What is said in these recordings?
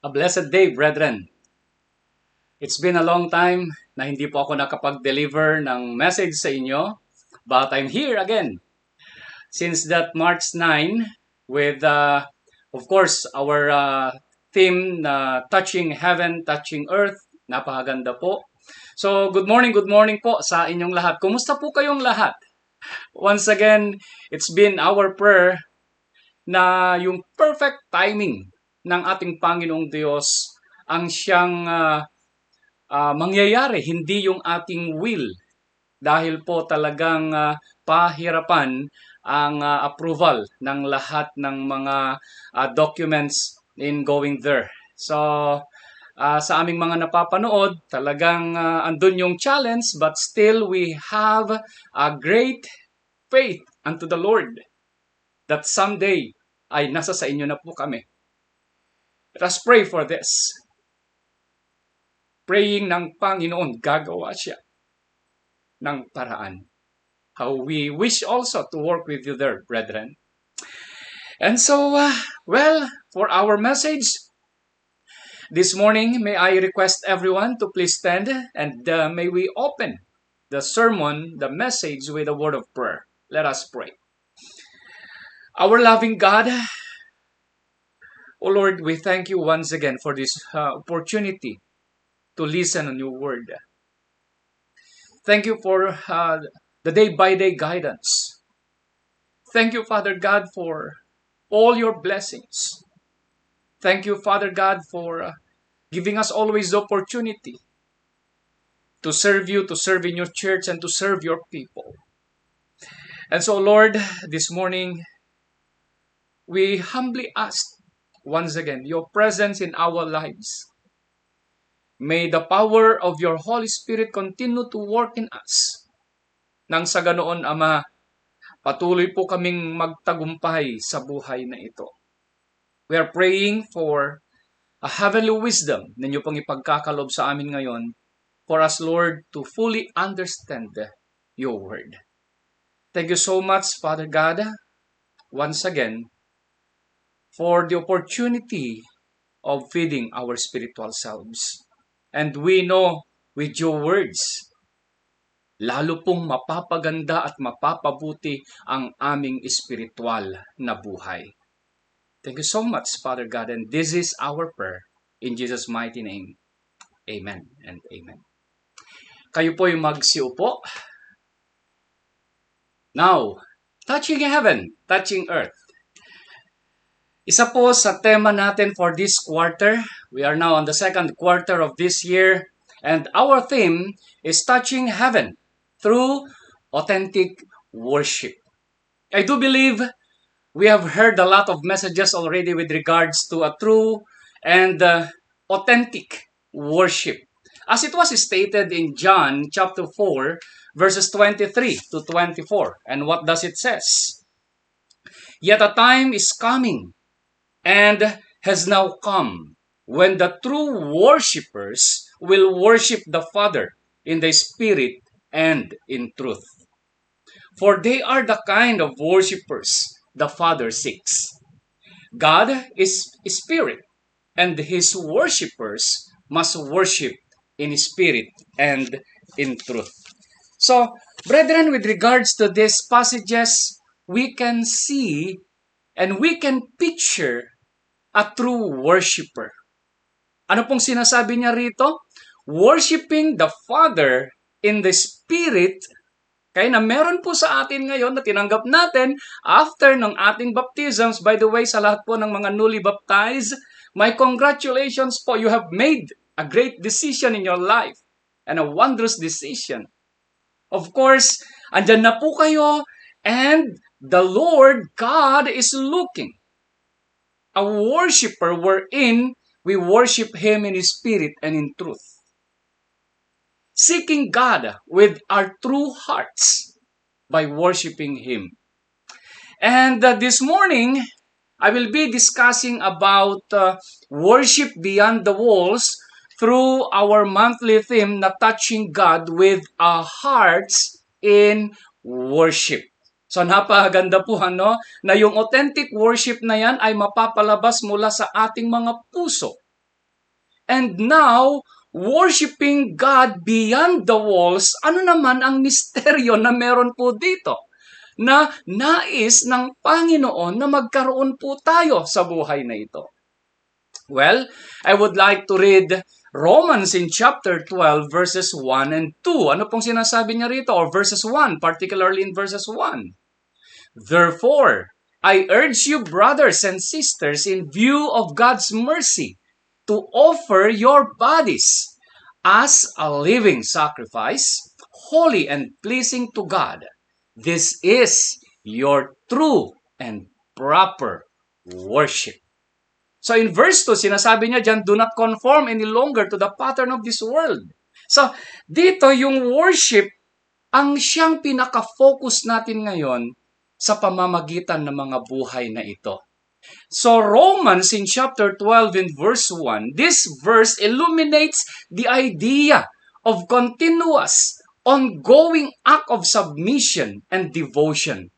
A blessed day, brethren. It's been a long time na hindi po ako nakapag-deliver ng message sa inyo, but I'm here again. Since that March 9 with, of course, our theme na Touching Heaven, Touching Earth. Napakaganda po. So, good morning po sa inyong lahat. Kumusta po kayong lahat? Once again, it's been our prayer na yung perfect timing ng ating Panginoong Diyos ang siyang mangyayari, hindi yung ating will. Dahil po talagang pahirapan ang approval ng lahat ng mga documents in going there. So, sa aming mga napapanood, talagang andun yung challenge, but still we have a great faith unto the Lord that someday ay nasa sa inyo na po kami. Let us pray for this. Praying ng Panginoon, gagawa siya ng paraan. How we wish also to work with you there, brethren. And so, for our message this morning, may I request everyone to please stand and may we open the sermon, the message with a word of prayer. Let us pray. Our loving God, O Lord, we thank you once again for this opportunity to listen on your word. Thank you for the day-by-day guidance. Thank you, Father God, for all your blessings. Thank you, Father God, for giving us always the opportunity to serve you, to serve in your church, and to serve your people. And so, Lord, this morning, we humbly ask once again your presence in our lives. May the power of your Holy Spirit continue to work in us. Nang sa ganoon, Ama, patuloy po kaming magtagumpay sa buhay na ito. We are praying for a heavenly wisdom na inyo pong ipagkakalob sa amin ngayon for us, Lord, to fully understand your word. Thank you so much, Father God, once again, for the opportunity of feeding our spiritual selves. And we know with your words, lalo pong mapapaganda at mapapabuti ang aming espiritual na buhay. Thank you so much, Father God, and this is our prayer in Jesus' mighty name. Amen and amen. Kayo po yung magsiupo. Now, touching heaven, touching earth. Isa po sa tema natin for this quarter. We are now on the second quarter of this year. And our theme is touching heaven through authentic worship. I do believe we have heard a lot of messages already with regards to a true and authentic worship. As it was stated in John chapter 4, verses 23 to 24. And what does it says? Yet a time is coming and has now come when the true worshippers will worship the Father in the Spirit and in truth. For they are the kind of worshippers the Father seeks. God is Spirit, and His worshippers must worship in Spirit and in truth. So, brethren, with regards to these passages, we can see and we can picture a true worshipper. Ano pong sinasabi niya rito? Worshiping the Father in the Spirit. Kaya na meron po sa atin ngayon na tinanggap natin after ng ating baptisms. By the way, sa lahat po ng mga newly baptized, my congratulations po. You have made a great decision in your life and a wondrous decision. Of course, andyan na po kayo and the Lord God is looking. A worshipper wherein we worship Him in Spirit and in truth. Seeking God with our true hearts by worshiping Him. And this morning, I will be discussing about worship beyond the walls through our monthly theme na touching God with our hearts in worship. So napakaganda po na yung authentic worship na yan ay mapapalabas mula sa ating mga puso. And now, worshiping God beyond the walls, ano naman ang misteryo na meron po dito? Na nais ng Panginoon na magkaroon po tayo sa buhay na ito. Well, I would like to read Romans in chapter 12 verses 1 and 2. Ano pong sinasabi niya rito? Or verses 1, particularly in verses 1. Therefore, I urge you, brothers and sisters, in view of God's mercy, to offer your bodies as a living sacrifice, holy and pleasing to God. This is your true and proper worship. So in verse 2, sinasabi niya dyan, do not conform any longer to the pattern of this world. So dito yung worship, ang siyang pinaka-focus natin ngayon sa pamamagitan ng mga buhay na ito. So Romans in chapter 12 in verse 1, this verse illuminates the idea of continuous, ongoing act of submission and devotion,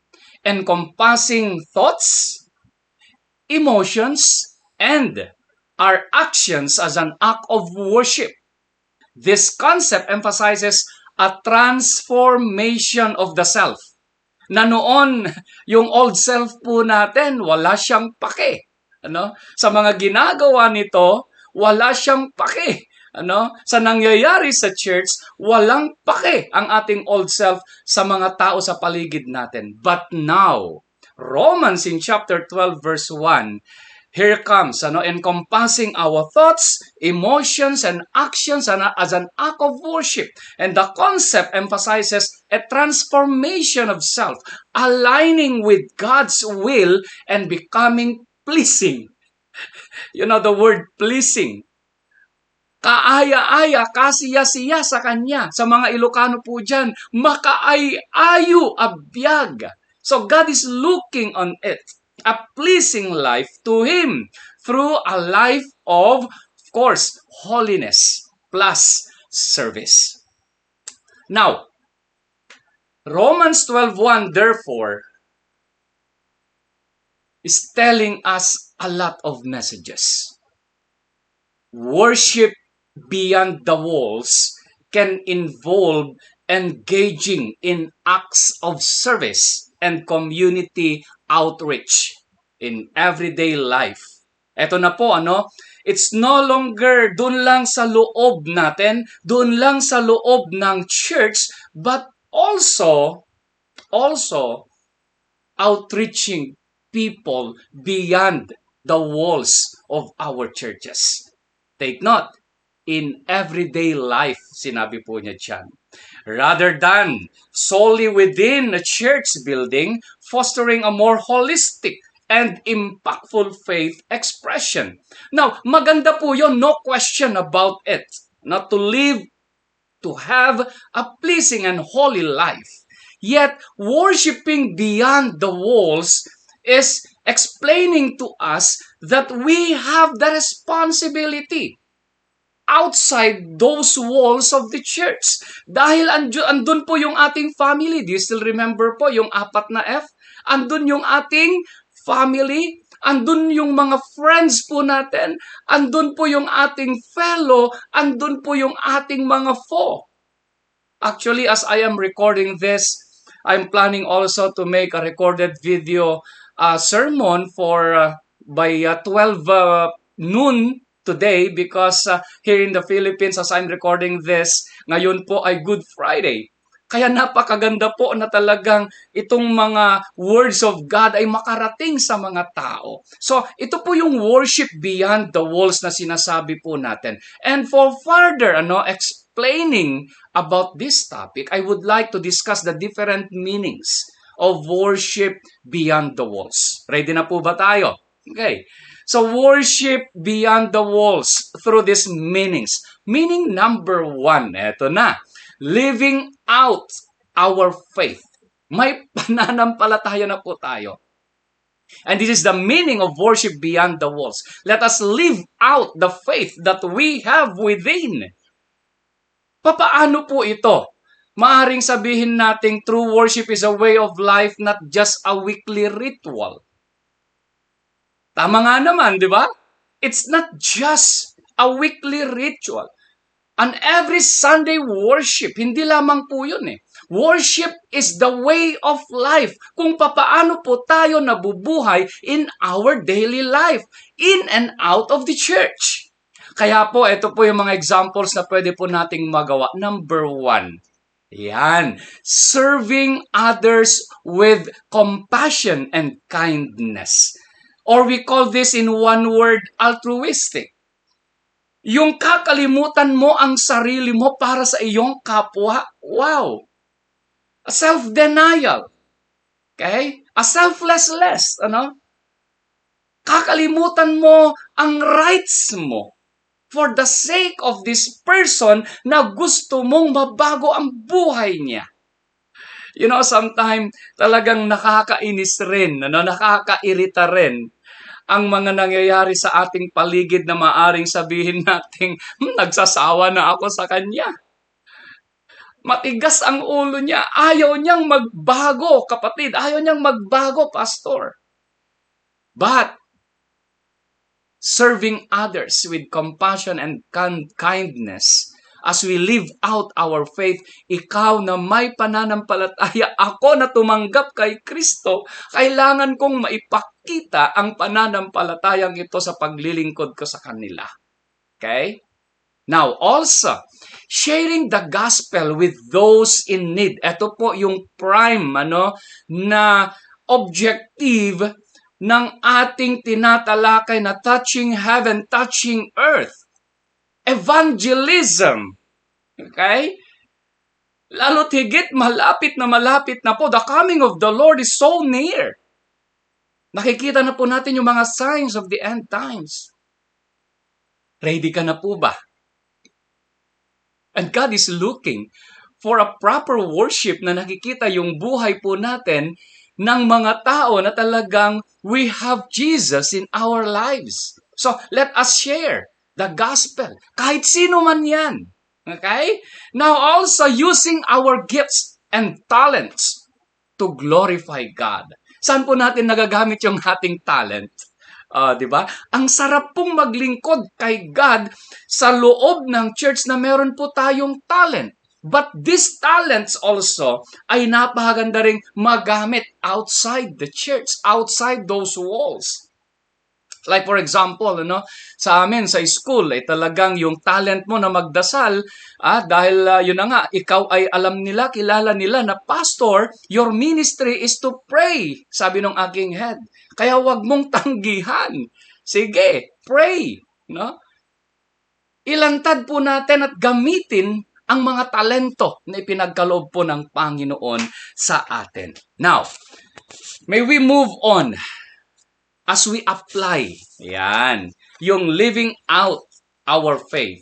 encompassing thoughts, emotions, and our actions as an act of worship. This concept emphasizes a transformation of the self. Na noon, yung old self po natin, wala siyang pake. Sa mga ginagawa nito, wala siyang pake. Sa nangyayari sa church, walang pake ang ating old self sa mga tao sa paligid natin. But now, Romans in chapter 12 verse 1, here comes, encompassing our thoughts, emotions, and actions as an act of worship. And the concept emphasizes a transformation of self, aligning with God's will and becoming pleasing. You know the word pleasing. Kaaya-aya, kasiya-siya sa Kanya. Sa mga Ilocano po dyan, makaay-ayo, abiyag. So God is looking on it. A pleasing life to Him through a life of course, holiness plus service. Now, Romans 12:1, therefore, is telling us a lot of messages. Worship beyond the walls can involve engaging in acts of service and community outreach in everyday life. Ito na po, it's no longer doon lang sa loob natin, doon lang sa loob ng church, but also outreaching people beyond the walls of our churches. Take note, in everyday life, sinabi po niya dyan. Rather than solely within a church building, fostering a more holistic and impactful faith expression. Now, maganda po yun, no question about it. Not to live, to have a pleasing and holy life. Yet, worshiping beyond the walls is explaining to us that we have the responsibility outside those walls of the church. Dahil andun po yung ating family. Do you still remember po yung 4 na F? Andun yung ating family. Andun yung mga friends po natin. Andun po yung ating fellow. Andun po yung ating mga foe. Actually, as I am recording this, I'm planning also to make a recorded video sermon for by 12 noon today because here in the Philippines, as I'm recording this, ngayon po ay Good Friday. Kaya napakaganda po na talagang itong mga words of God ay makarating sa mga tao. So, ito po yung worship beyond the walls na sinasabi po natin. And for further explaining about this topic, I would like to discuss the different meanings of worship beyond the walls. Ready na po ba tayo? Okay. So, worship beyond the walls through these meanings. Meaning number 1, eto na. Living out our faith. May pananampalataya na po tayo. And this is the meaning of worship beyond the walls. Let us live out the faith that we have within. Papaano po ito? Maaring sabihin nating true worship is a way of life, not just a weekly ritual. Tama nga naman, di ba? It's not just a weekly ritual. And every Sunday worship, hindi lamang po yun eh. Worship is the way of life. Kung papaano po tayo nabubuhay in our daily life, in and out of the church. Kaya po, ito po yung mga examples na pwede po nating magawa. Number 1, yan, serving others with compassion and kindness. Or we call this in one word, altruistic. Yung kakalimutan mo ang sarili mo para sa iyong kapwa. Wow! A self-denial. Okay? A selflessness. Kakalimutan mo ang rights mo for the sake of this person na gusto mong mabago ang buhay niya. Sometimes talagang nakakainis rin, nakakairita rin ang mga nangyayari sa ating paligid na maaring sabihin nating, nagsasawa na ako sa kanya. Matigas ang ulo niya. Ayaw niyang magbago, kapatid. Ayaw niyang magbago, pastor. But, serving others with compassion and kindness, as we live out our faith, ikaw na may pananampalataya, ako na tumanggap kay Kristo, kailangan kong maipakita ang pananampalatayang ito sa paglilingkod ko sa kanila. Okay? Now, also, sharing the gospel with those in need. Ito po yung prime na objective ng ating tinatalakay na touching heaven, touching earth. Evangelism. Okay? Lalo't higit, malapit na po. The coming of the Lord is so near. Nakikita na po natin yung mga signs of the end times. Ready ka na po ba? And God is looking for a proper worship na nakikita yung buhay po natin ng mga tao na talagang we have Jesus in our lives. So, let us share the gospel. Kahit sino man yan. Okay? Now also using our gifts and talents to glorify God. Saan po natin nagagamit yung ating talent? Di ba? Ang sarap pong maglingkod kay God sa loob ng church na meron po tayong talent. But these talents also ay napakaganda ring magamit outside the church, outside those walls. Like for example, sa amin, sa school, talagang yung talent mo na magdasal, dahil yun na nga, ikaw ay alam nila, kilala nila na pastor, your ministry is to pray, sabi ng aking head. Kaya wag mong tanggihan. Sige, pray. Ilantad po natin at gamitin ang mga talento na ipinagkaloob po ng Panginoon sa atin. Now, may we move on as we apply, yung living out our faith.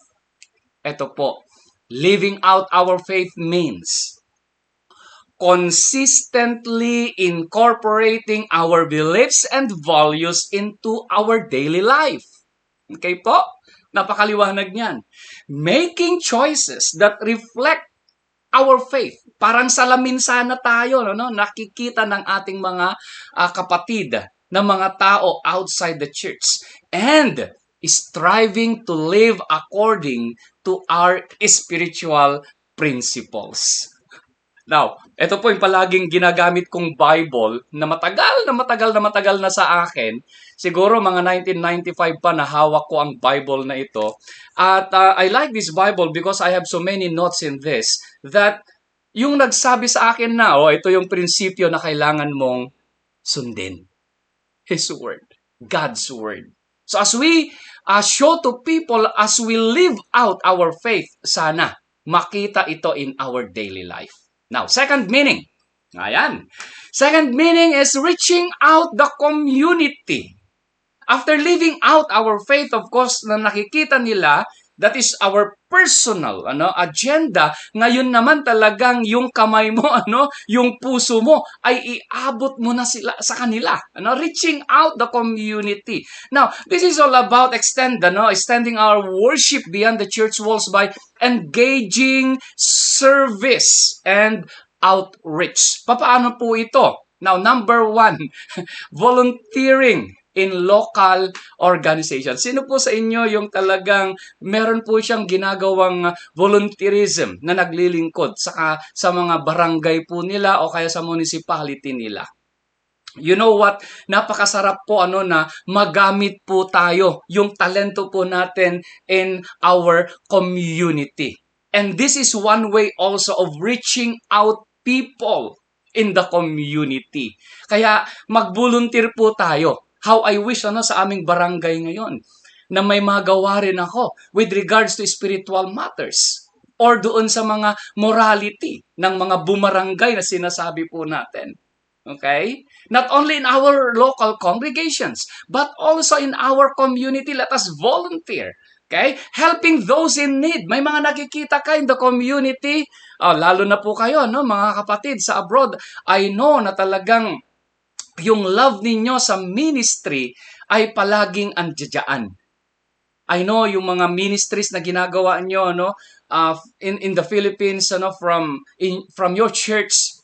Ito po, living out our faith means consistently incorporating our beliefs and values into our daily life. Okay po? Napakaliwanag niyan. Making choices that reflect our faith. Parang salamin sana tayo, nakikita ng ating mga kapatid na mga tao outside the church. And striving to live according to our spiritual principles. Now, ito po yung palaging ginagamit kong Bible na matagal na sa akin. Siguro mga 1995 pa na hawak ko ang Bible na ito. At I like this Bible because I have so many notes in this that yung nagsabi sa akin na, ito yung prinsipyo na kailangan mong sundin. His Word. God's Word. So as we show to people, as we live out our faith, sana makita ito in our daily life. Now, second meaning. Ayan. Second meaning is reaching out the community. After living out our faith, of course, na nakikita nila, that is our personal agenda. Ngayon naman talagang yung kamay mo, yung puso mo ay iabot mo na sila sa kanila. Reaching out the community. Now, this is all about extending our worship beyond the church walls by engaging service and outreach. Paano po ito? Now, number 1, volunteering in local organizations. Sino po sa inyo yung talagang meron po siyang ginagawang volunteerism na naglilingkod sa mga barangay po nila o kaya sa municipality nila? You know what? Napakasarap po na magamit po tayo yung talento po natin in our community. And this is one way also of reaching out people in the community. Kaya mag-volunteer po tayo. How I wish sa aming barangay ngayon na may magawa rin ako with regards to spiritual matters or doon sa mga morality ng mga bumarangay na sinasabi po natin. Okay? Not only in our local congregations, but also in our community, let us volunteer. Okay? Helping those in need. May mga nakikita ka in the community, lalo na po kayo, mga kapatid sa abroad. I know na talagang yung love ninyo sa ministry ay palaging andyan. I know yung mga ministries na ginagawa nyo in the Philippines from your church.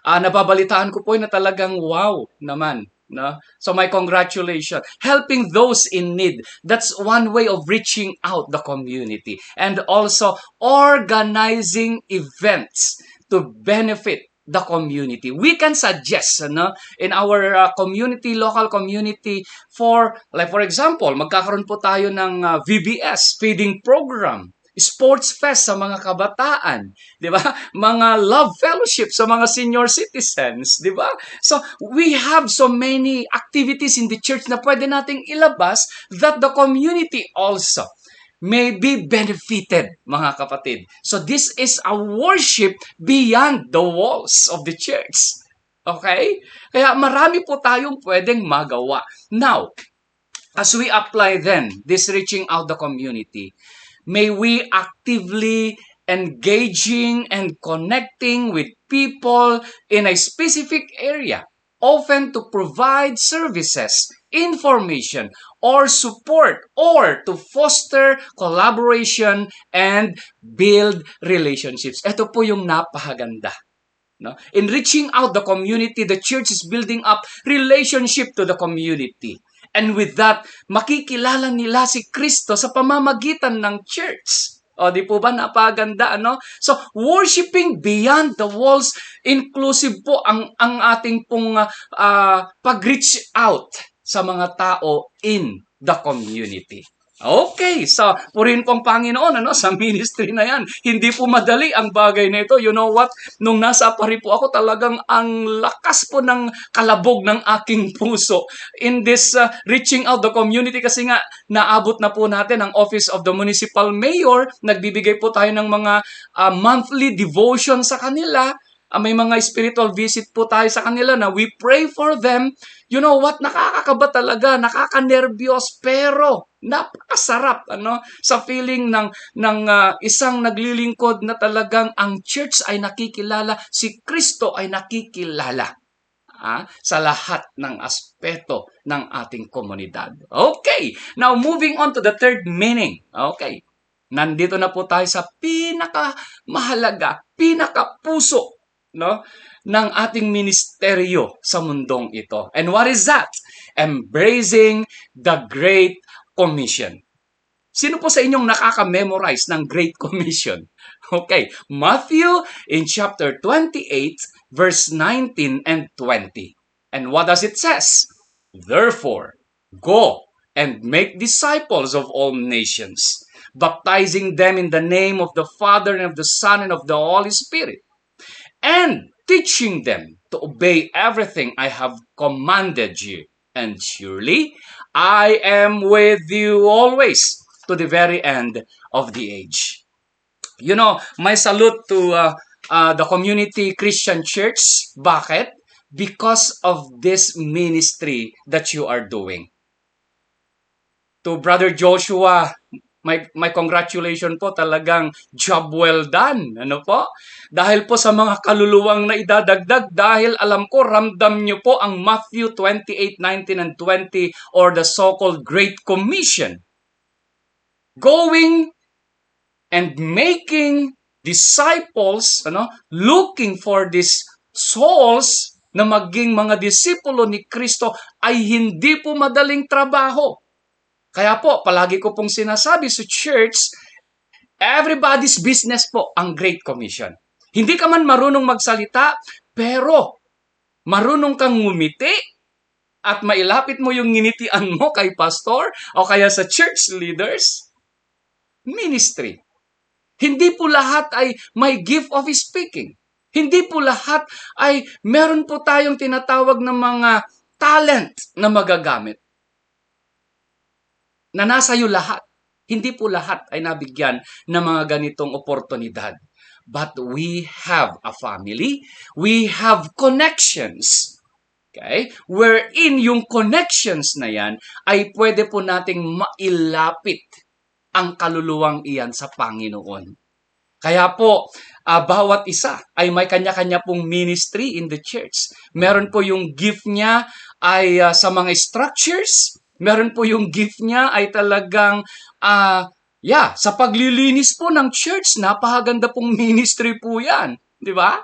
Nababalitaan ko po na talagang wow naman. No? So my congratulations. Helping those in need. That's one way of reaching out the community. And also organizing events to benefit the community. We can suggest in our community, local community for example, magkakaroon po tayo ng VBS, feeding program. Sports fest sa mga kabataan, di ba? Mga love fellowship sa mga senior citizens, di ba? So, we have so many activities in the church na pwede nating ilabas that the community also may be benefited, mga kapatid. So, this is a worship beyond the walls of the church. Okay? Kaya marami po tayong pwedeng magawa. Now, as we apply then this reaching out the community, may we actively engaging and connecting with people in a specific area, often to provide services, information, or support, or to foster collaboration and build relationships. Ito po yung napakaganda. No? In reaching out the community, the church is building up relationship to the community. And with that, makikilala nila si Kristo sa pamamagitan ng church. O, di po ba napaganda, So, worshiping beyond the walls, inclusive po ang ating pong pag-reach out sa mga tao in the community. Okay, so purihin pong Panginoon sa ministry na yan. Hindi po madali ang bagay na ito. You know what? Nung nasa Pari po ako, talagang ang lakas po ng kalabog ng aking puso in this reaching out the community kasi nga naabot na po natin ang Office of the Municipal Mayor. Nagbibigay po tayo ng mga monthly devotion sa kanila. May mga spiritual visit po tayo sa kanila na we pray for them. You know what? Nakakakaba talaga, nakakanerbiyos, pero napakasarap sa feeling ng isang naglilingkod na talagang ang church ay nakikilala, si Kristo ay nakikilala sa lahat ng aspeto ng ating komunidad. Okay, now moving on to the third meaning. Okay, nandito na po tayo sa pinakamahalaga, pinakapuso ng ating ministeryo sa mundong ito. And what is that? Embracing the Great Commission. Sino po sa inyong nakaka-memorize ng Great Commission? Okay, Matthew in chapter 28, verse 19 and 20. And what does it says? Therefore, go and make disciples of all nations, baptizing them in the name of the Father and of the Son and of the Holy Spirit, and teaching them to obey everything I have commanded you. And surely, I am with you always to the very end of the age. You know, my salute to the Community Christian Church. Bakit? Because of this ministry that you are doing. To Brother Joshua, my congratulations po, talagang job well done. Ano po? Dahil po sa mga kaluluwang na idadagdag, dahil alam ko, ramdam nyo po ang Matthew 28, 19, and 20 or the so-called Great Commission. Going and making disciples, looking for these souls na maging mga disipulo ni Kristo ay hindi po madaling trabaho. Kaya po, palagi ko pong sinasabi sa church, everybody's business po ang Great Commission. Hindi ka man marunong magsalita, pero marunong kang ngumiti at mailapit mo yung nginitian mo kay pastor o kaya sa church leaders. Ministry. Hindi po lahat ay may gift of speaking. Hindi po lahat ay meron po tayong tinatawag na mga talent na magagamit. Na nasa iyo lahat. Hindi po lahat ay nabigyan ng mga ganitong oportunidad. But we have a family. We have connections. Okay? Wherein yung connections na yan ay pwede po nating mailapit ang kaluluwang iyan sa Panginoon. Kaya po, bawat isa ay may kanya-kanya pong ministry in the church. Meron po yung gift niya ay sa mga structures. Meron po yung gift niya ay talagang, sa paglilinis po ng church. Napakaganda pong ministry po yan. Di ba?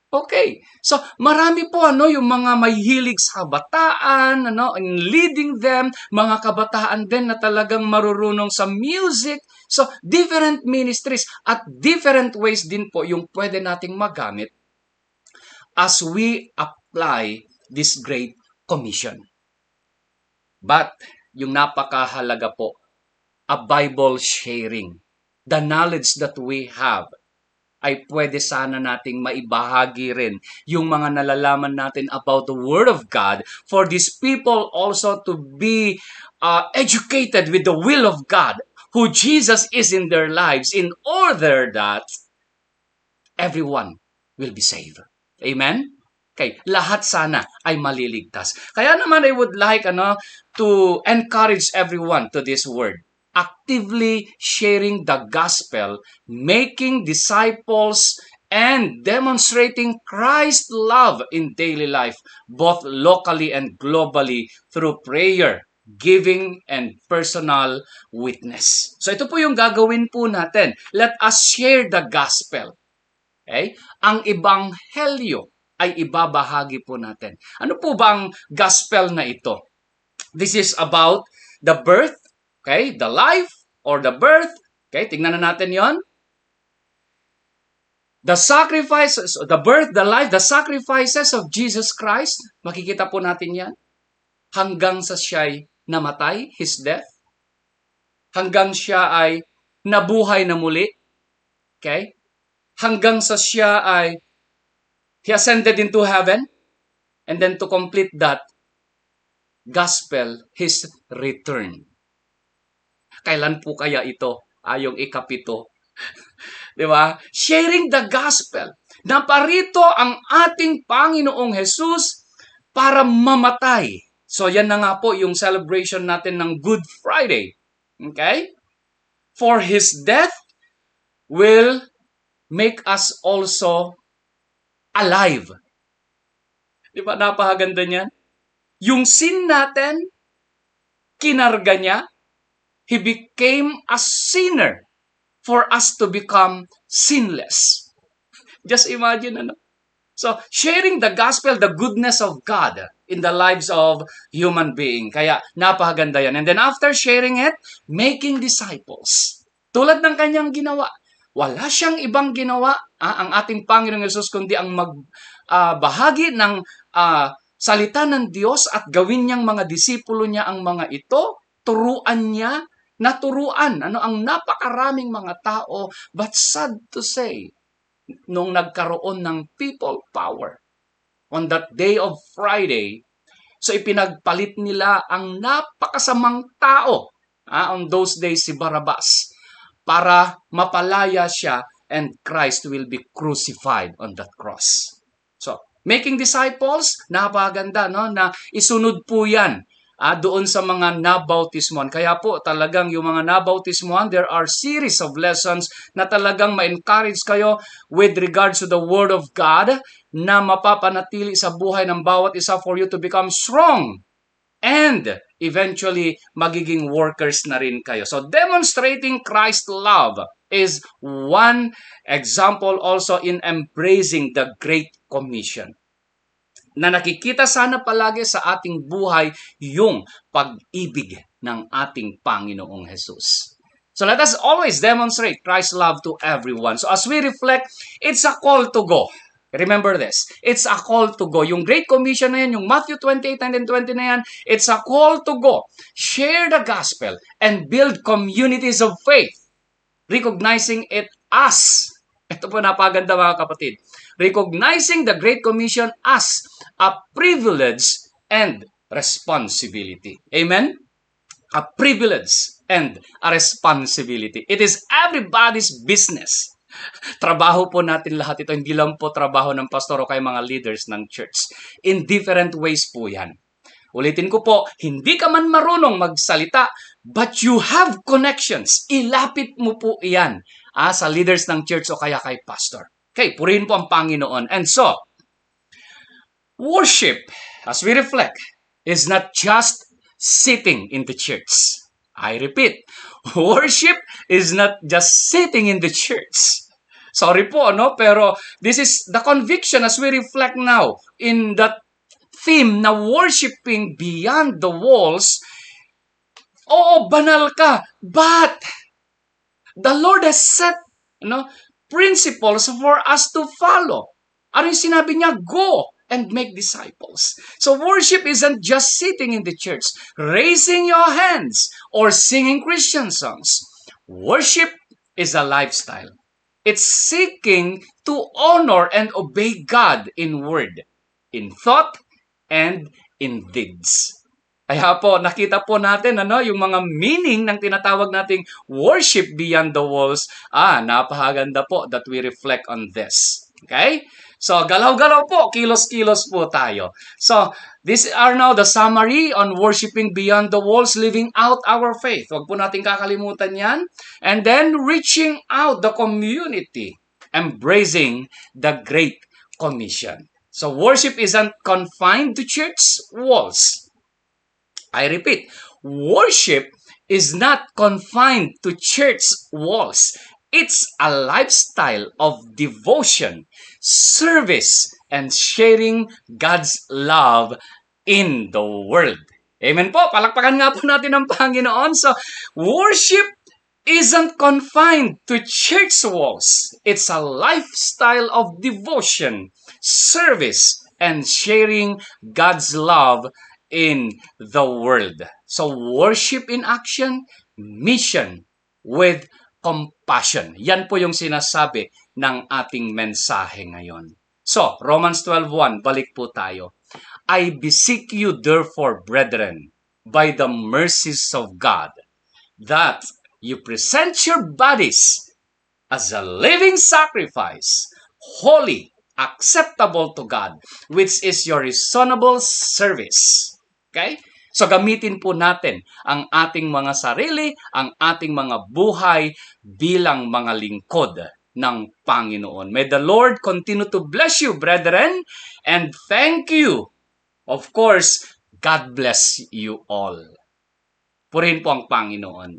Okay. So, marami po yung mga may hilig sa kabataan, in leading them, mga kabataan din na talagang marurunong sa music. So, different ministries at different ways din po yung pwede nating magamit as we apply this Great Commission. But, yung napakahalaga po, a Bible sharing. The knowledge that we have ay pwede sana nating maibahagi rin yung mga nalalaman natin about the Word of God for these people also to be educated with the will of God, who Jesus is in their lives, in order that everyone will be saved. Amen? Okay, lahat sana ay maliligtas. Kaya naman I would like to encourage everyone to this word. Actively sharing the gospel, making disciples, and demonstrating Christ's love in daily life, both locally and globally, through prayer, giving, and personal witness. So ito po yung gagawin po natin. Let us share the gospel. Okay? Ang ebanghelyo ay ibabahagi po natin. Ano po ba ang gospel na ito? This is about the birth, okay, the life or the birth. Okay, tingnan na natin yon. The sacrifices, the birth, the life, the sacrifices of Jesus Christ. Makikita po natin yan. Hanggang sa siya'y namatay, his death. Hanggang siya ay nabuhay na muli. Okay? Hanggang sa siya ay he ascended into heaven. And then to complete that gospel, his return. Kailan po kaya ito? Yung ikapito. Di ba? Sharing the gospel. Naparito ang ating Panginoong Jesus para mamatay. So yan na nga po yung celebration natin ng Good Friday. Okay? For his death will make us also alive. Di ba? Napakaganda niyan. Yung sin natin, kinarga niya. He became a sinner for us to become sinless. Just imagine, So, sharing the gospel, the goodness of God in the lives of human being. Kaya, napakaganda yan. And then after sharing it, making disciples. Tulad ng kanyang ginawa. Wala siyang ibang ginawa, ang ating Panginoong Yesus, kundi ang magbahagi ng salita ng Diyos at gawin niyang mga disipulo niya ang mga ito, turuan niya, naturuan ang napakaraming mga tao, but sad to say, nung nagkaroon ng people power on that day of Friday, so ipinagpalit nila ang napakasamang tao on those days, si Barabbas, para mapalaya siya and Christ will be crucified on that cross. So, making disciples, napakaganda, na isunod po yan doon sa mga nabautismuhan. Kaya po talagang yung mga nabautismuhan, there are series of lessons na talagang ma-encourage kayo with regards to the Word of God na mapapanatili sa buhay ng bawat isa for you to become strong and eventually magiging workers na rin kayo. So demonstrating Christ's love is one example also in embracing the Great Commission. na nakikita sana palagi sa ating buhay yung pag-ibig ng ating Panginoong Jesus. So let us always demonstrate Christ's love to everyone. So as we reflect, it's a call to go. Remember this. It's a call to go. Yung Great Commission na yan, yung Matthew 28:19-20 na yan, it's a call to go. Share the gospel and build communities of faith. Recognizing it as, ito po napaganda mga kapatid, recognizing the Great Commission as a privilege and responsibility. Amen? A privilege and a responsibility. It is everybody's business. Trabaho po natin lahat ito. Hindi lang po trabaho ng pastor o kay mga leaders ng church. In different ways po yan. Ulitin ko po, hindi ka man marunong magsalita, but you have connections. Ilapit mo po iyan sa leaders ng church o kaya kay pastor. Okay, purihin po ang Panginoon. And so, worship, as we reflect, is not just sitting in the church. I repeat, worship is not just sitting in the church. Sorry po, no? Pero this is the conviction as we reflect now in that theme na worshiping beyond the walls. Oo, banal ka, but the Lord has set principles for us to follow. Ano yung sinabi niya? Go and make disciples. So worship isn't just sitting in the church, raising your hands, or singing Christian songs. Worship is a lifestyle. It's seeking to honor and obey God in word, in thought, and in deeds. Kaya po, nakita po natin yung mga meaning ng tinatawag nating worship beyond the walls. Napakaganda po that we reflect on this. Okay? So, galaw-galaw po, kilos-kilos po tayo. So, these are now the summary on worshiping beyond the walls, living out our faith. Huwag po natin kakalimutan yan. And then, reaching out the community, embracing the Great Commission. So, worship isn't confined to church walls. I repeat, worship is not confined to church walls. It's a lifestyle of devotion, service, and sharing God's love in the world. Amen po. Palakpakan nga po natin ang Panginoon. So, worship isn't confined to church walls. It's a lifestyle of devotion, service, and sharing God's love in the world. So, worship in action, mission with compassion. Yan po yung sinasabi ng ating mensahe ngayon. So, Romans 12:1, balik po tayo. I beseech you therefore, brethren, by the mercies of God, that you present your bodies as a living sacrifice, holy, acceptable to God, which is your reasonable service. Okay? So gamitin po natin ang ating mga sarili, ang ating mga buhay bilang mga lingkod ng Panginoon. May the Lord continue to bless you, brethren, and thank you. Of course, God bless you all. Purihin po ang Panginoon.